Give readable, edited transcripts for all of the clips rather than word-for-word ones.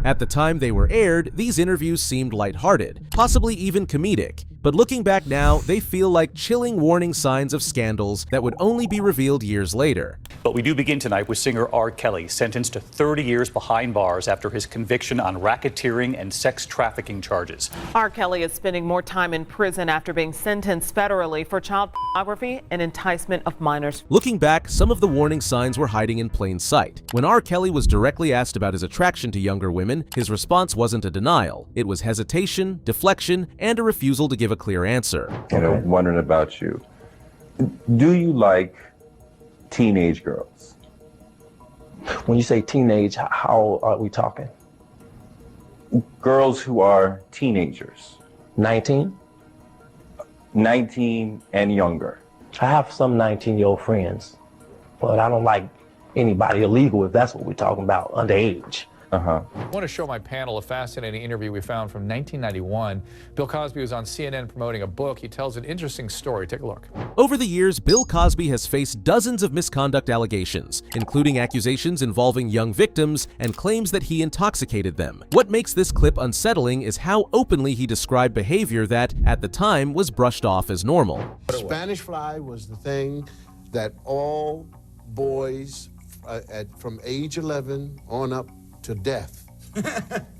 At the time they were aired, these interviews seemed lighthearted, possibly even comedic. But looking back now, they feel like chilling warning signs of scandals that would only be revealed years later. But we do begin tonight with singer R. Kelly, sentenced to 30 years behind bars after his conviction on racketeering and sex trafficking charges. R. Kelly is spending more time in prison after being sentenced federally for child pornography and enticement of minors. Looking back, some of the warning signs were hiding in plain sight. When R. Kelly was directly asked about his attraction to younger women, his response wasn't a denial. It was hesitation, deflection, and a refusal to give a clear answer. Wondering about you. Do you like teenage girls? When you say teenage, how are we talking? Girls who are teenagers. 19? 19 and younger. I have some 19-year-old friends, but I don't like anybody illegal, if that's what we're talking about, underage. I want to show my panel a fascinating interview we found from 1991. Bill Cosby was on CNN promoting a book. He tells an interesting story. Take a look. Over the years, Bill Cosby has faced dozens of misconduct allegations, including accusations involving young victims and claims that he intoxicated them. What makes this clip unsettling is how openly he described behavior that, at the time, was brushed off as normal. Spanish fly was the thing that all boys from age 11 on up to death,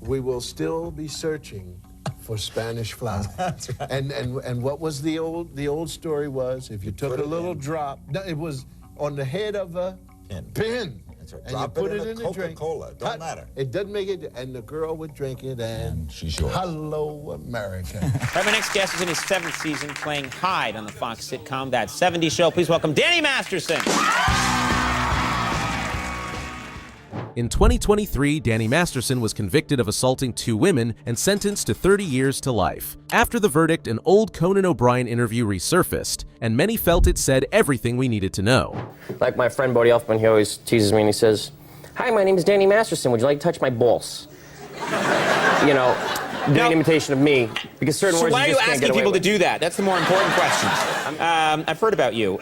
we will still be searching for Spanish fly. That's right. And what was the old story was, if you took a little drop, no, it was on the head of a pin. That's right. And drop you put it in a drink. Coca-Cola, don't matter. It doesn't make it, and the girl would drink it, and she's yours. Hello, America. Our next guest is in his 7th season playing Hyde on the Fox sitcom That 70s Show. Please welcome Danny Masterson. In 2023, Danny Masterson was convicted of assaulting 2 women and sentenced to 30 years to life. After the verdict, an old Conan O'Brien interview resurfaced, and many felt it said everything we needed to know. Like my friend Bodie Elfman, he always teases me and he says, "Hi, my name is Danny Masterson. Would you like to touch my balls?" You know, doing an imitation of me, because certain words you just can't get away with. So why are you asking people to do that? That's the more important question. I've heard about you.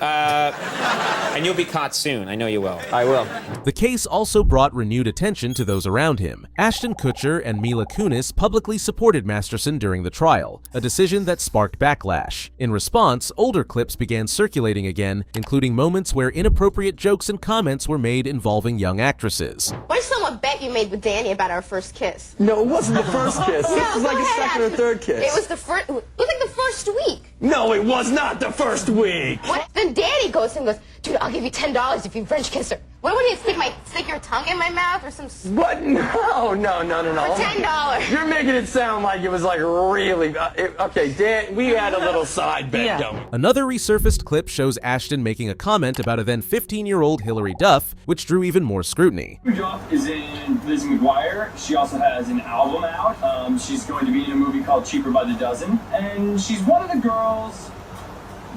And you'll be caught soon. I know you will. I will. The case also brought renewed attention to those around him. Ashton Kutcher and Mila Kunis publicly supported Masterson during the trial, a decision that sparked backlash. In response, older clips began circulating again, including moments where inappropriate jokes and comments were made involving young actresses. What if someone bet you made with Danny about our first kiss? No, it wasn't the first kiss. No, it was like a second or third kiss. It was the first. It was like the first week. No, it was not the first week. What? Then Danny goes and goes, "Dude, I'll give you $10 if you French kiss her." What would you stick your tongue in my mouth or some? What? No. For $10. You're making it sound like it was like really. Okay, Dan, we had a little side bet, don't we? Another resurfaced clip shows Ashton making a comment about a then 15-year-old Hilary Duff, which drew even more scrutiny. Duff is in Lizzie McGuire. She also has an album out. She's going to be in a movie called Cheaper by the Dozen, and she's one of the girls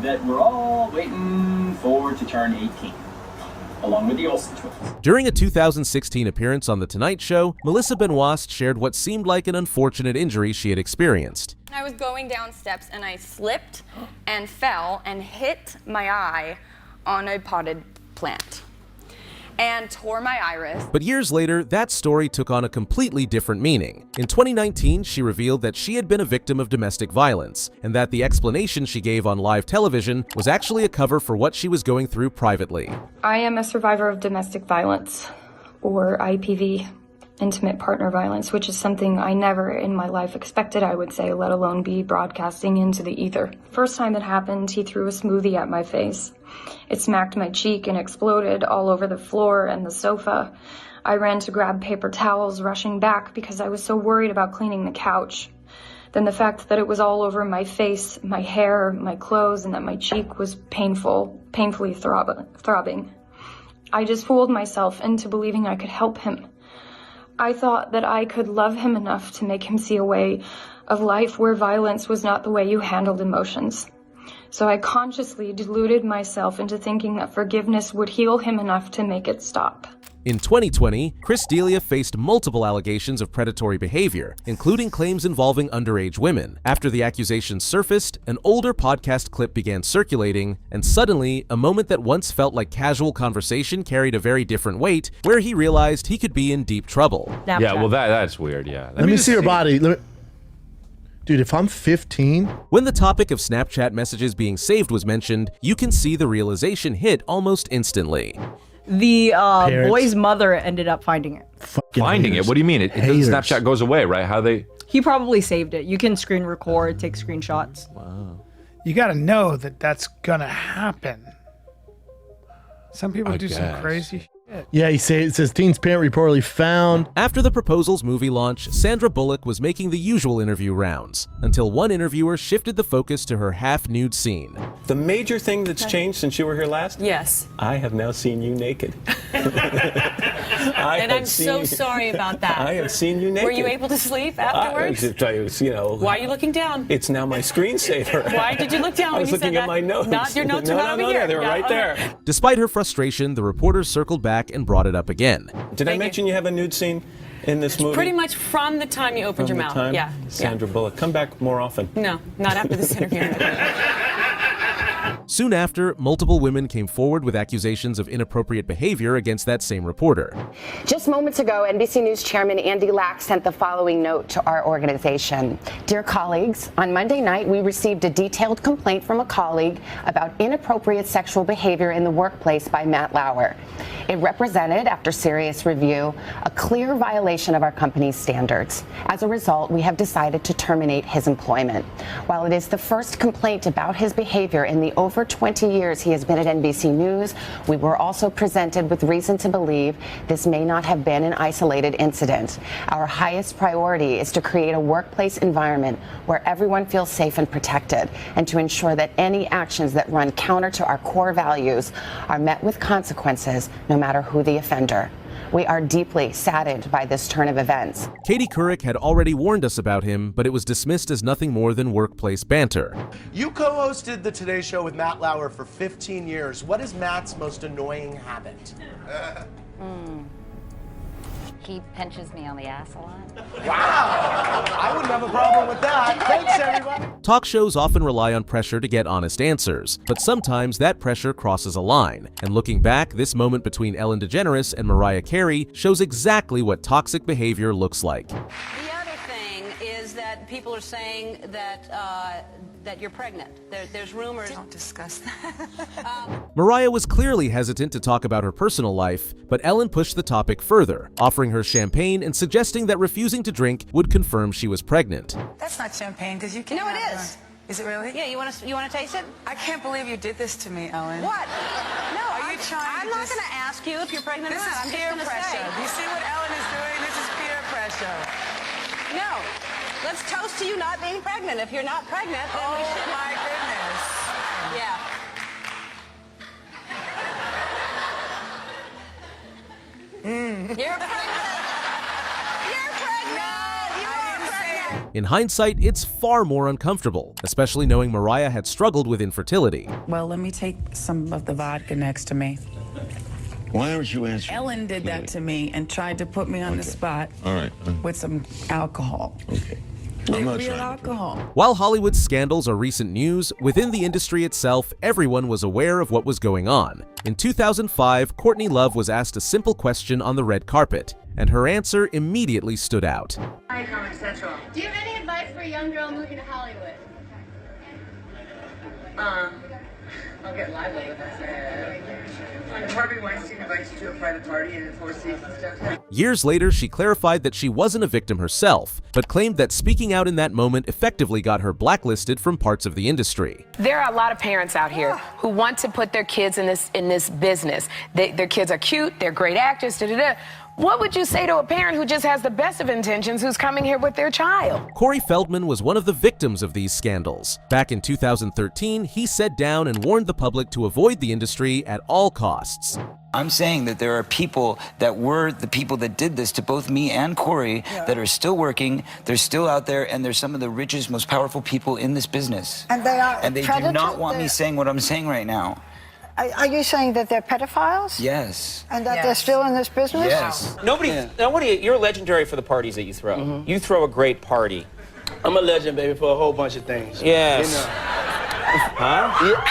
that we're all waiting for to turn 18. Along with the Olsen twins. During a 2016 appearance on The Tonight Show, Melissa Benoist shared what seemed like an unfortunate injury she had experienced. I was going down steps and I slipped and fell and hit my eye on a potted plant and tore my iris. But years later, that story took on a completely different meaning. In 2019, she revealed that she had been a victim of domestic violence, and that the explanation she gave on live television was actually a cover for what she was going through privately. I am a survivor of domestic violence, or IPV, intimate partner violence, which is something I never in my life expected, I would say, let alone be broadcasting into the ether. First time it happened, he threw a smoothie at my face. It smacked my cheek and exploded all over the floor and the sofa. I ran to grab paper towels, rushing back because I was so worried about cleaning the couch. Then the fact that it was all over my face, my hair, my clothes, and that my cheek was painfully throbbing. I just fooled myself into believing I could help him. I thought that I could love him enough to make him see a way of life where violence was not the way you handled emotions. So I consciously deluded myself into thinking that forgiveness would heal him enough to make it stop. In 2020, Chris D'Elia faced multiple allegations of predatory behavior, including claims involving underage women. After the accusations surfaced, an older podcast clip began circulating, and suddenly, a moment that once felt like casual conversation carried a very different weight, where he realized he could be in deep trouble. Yeah, well, that's weird, yeah. Let me see her body. Dude, if I'm 15... When the topic of Snapchat messages being saved was mentioned, you can see the realization hit almost instantly. The boy's mother ended up finding it. Finding it? What do you mean? Snapchat goes away, right? How they... He probably saved it. You can screen record, take screenshots. Wow. You got to know that that's going to happen. Some people do some crazy shit. Yeah, it says teen's parent reportedly found. After the Proposals movie launch, Sandra Bullock was making the usual interview rounds, until one interviewer shifted the focus to her half-nude scene. The major thing that's changed since you were here last? Yes. I have now seen you naked. And I'm so sorry about that. I have seen you naked. Were you able to sleep afterwards? Why are you looking down? It's now my screensaver. Why did you look down I when was you said looking that? at my notes. Not your notes are not over here. They were right there. Despite her frustration, the reporter circled back and brought it up again. Did I mention you have a nude scene in this movie? Pretty much from the time you opened your mouth. Yeah. Sandra Bullock, come back more often. No, not after this interview. Soon after, multiple women came forward with accusations of inappropriate behavior against that same reporter. Just moments ago, NBC News Chairman Andy Lack sent the following note to our organization. Dear colleagues, on Monday night, we received a detailed complaint from a colleague about inappropriate sexual behavior in the workplace by Matt Lauer. It represented, after serious review, a clear violation of our company's standards. As a result, we have decided to terminate his employment. While it is the first complaint about his behavior in the over 20 years he has been at NBC News, we were also presented with reason to believe this may not have been an isolated incident. Our highest priority is to create a workplace environment where everyone feels safe and protected, and to ensure that any actions that run counter to our core values are met with consequences, no matter who the offender. We are deeply saddened by this turn of events. Katie Couric had already warned us about him, but it was dismissed as nothing more than workplace banter. You co-hosted the Today Show with Matt Lauer for 15 years. What is Matt's most annoying habit? He pinches me on the ass a lot. Wow! I wouldn't have a problem with that. Thanks, everybody. Talk shows often rely on pressure to get honest answers, but sometimes that pressure crosses a line. And looking back, this moment between Ellen DeGeneres and Mariah Carey shows exactly what toxic behavior looks like. The other thing is that people are saying that that you're pregnant. There's rumors. Don't discuss that. Mariah was clearly hesitant to talk about her personal life, but Ellen pushed the topic further, offering her champagne and suggesting that refusing to drink would confirm she was pregnant. That's not champagne, because you can't. No, it is. Is it really? Yeah, you want to taste it? I can't believe you did this to me, Ellen. What? No, I'm not going to ask you if you're pregnant or This not. is I'm just peer gonna pressure. say. You see what Ellen is doing? This is peer pressure. No. Let's toast to you not being pregnant. If you're not pregnant, then we should. My goodness. Yeah. You're pregnant. You're pregnant. You are pregnant. In hindsight, it's far more uncomfortable, especially knowing Mariah had struggled with infertility. Well, let me take some of the vodka next to me. Why aren't you answering? Ellen did that to me and tried to put me on the spot All right. with some alcohol. Okay. I'm not Real trying to- alcohol. While Hollywood's scandals are recent news, within the industry itself, everyone was aware of what was going on. In 2005, Courtney Love was asked a simple question on the red carpet, and her answer immediately stood out. Hi, Comic Central. Do you have any advice for a young girl moving to Hollywood? I'll get live with this. Harvey Weinstein invites you to a private party in the Four Seasons downtown. Years later, she clarified that she wasn't a victim herself, but claimed that speaking out in that moment effectively got her blacklisted from parts of the industry. There are a lot of parents out here who want to put their kids in this business. Their kids are cute, they're great actors, da-da-da. What would you say to a parent who just has the best of intentions who's coming here with their child? Corey Feldman was one of the victims of these scandals. Back in 2013, he sat down and warned the public to avoid the industry at all costs. I'm saying that there are people that were the people that did this to both me and Corey that are still working, they're still out there, and they're some of the richest, most powerful people in this business. And they are. And they do not want me saying what I'm saying right now. Are you saying that they're pedophiles? Yes. And that they're still in this business? Yes. Nobody, you're legendary for the parties that you throw. You throw a great party. I'm a legend, baby, for a whole bunch of things. Yes. You know. Huh? Yeah.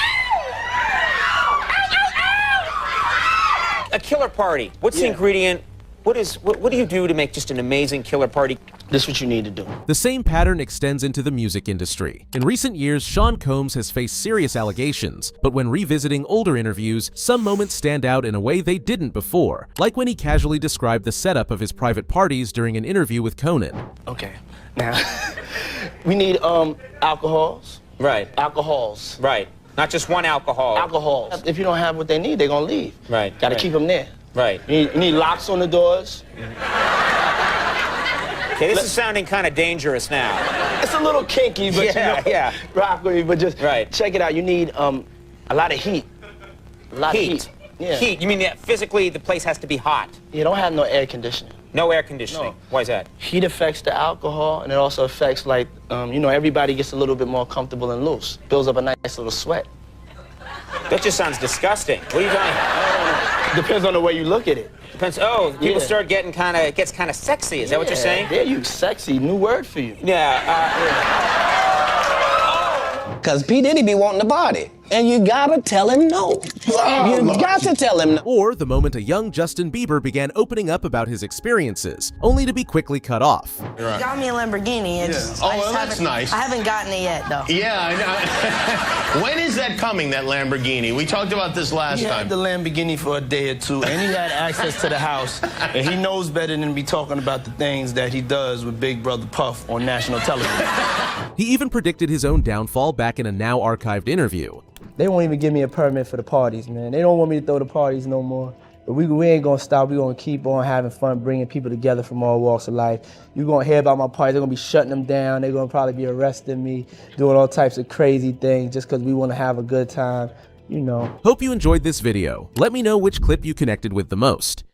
A killer party. What's the ingredient? What do you do to make just an amazing killer party? This is what you need to do. The same pattern extends into the music industry. In recent years, Sean Combs has faced serious allegations, but when revisiting older interviews, some moments stand out in a way they didn't before, like when he casually described the setup of his private parties during an interview with Conan. Okay, now, we need alcohols. Right. Alcohols. Right. Not just one alcohol. Alcohols. If you don't have what they need, they're gonna leave. Right. Gotta keep them there. Right. You need locks on the doors. Okay, this is sounding kind of dangerous now. It's a little kinky, but yeah. Rock with me, but just check it out. You need a lot of heat. A lot of heat. Yeah. Heat. You mean that physically the place has to be hot? You don't have no air conditioning. No air conditioning. No. Why is that? Heat affects the alcohol, and it also affects, like, everybody gets a little bit more comfortable and loose. Builds up a nice little sweat. That just sounds disgusting. What are you doing? Depends on the way you look at it. Depends. Oh, people start getting it gets kind of sexy. Is that what you're saying? Yeah, you sexy. New word for you. Yeah. Because P. Diddy be wanting to party. And you gotta tell him no. You got to tell him no. Or the moment a young Justin Bieber began opening up about his experiences, only to be quickly cut off. You got me a Lamborghini. That's nice. I haven't gotten it yet, though. Yeah, I know. When is that coming, that Lamborghini? We talked about this last He time. had the Lamborghini for a day or two, and he had access to the house. And he knows better than to be talking about the things that he does with Big Brother Puff on national television. He even predicted his own downfall back in a now-archived interview. They won't even give me a permit for the parties, man. They don't want me to throw the parties no more. But we ain't gonna stop. We're gonna keep on having fun, bringing people together from all walks of life. You're gonna hear about my parties. They're gonna be shutting them down. They're gonna probably be arresting me, doing all types of crazy things just because we wanna have a good time, Hope you enjoyed this video. Let me know which clip you connected with the most.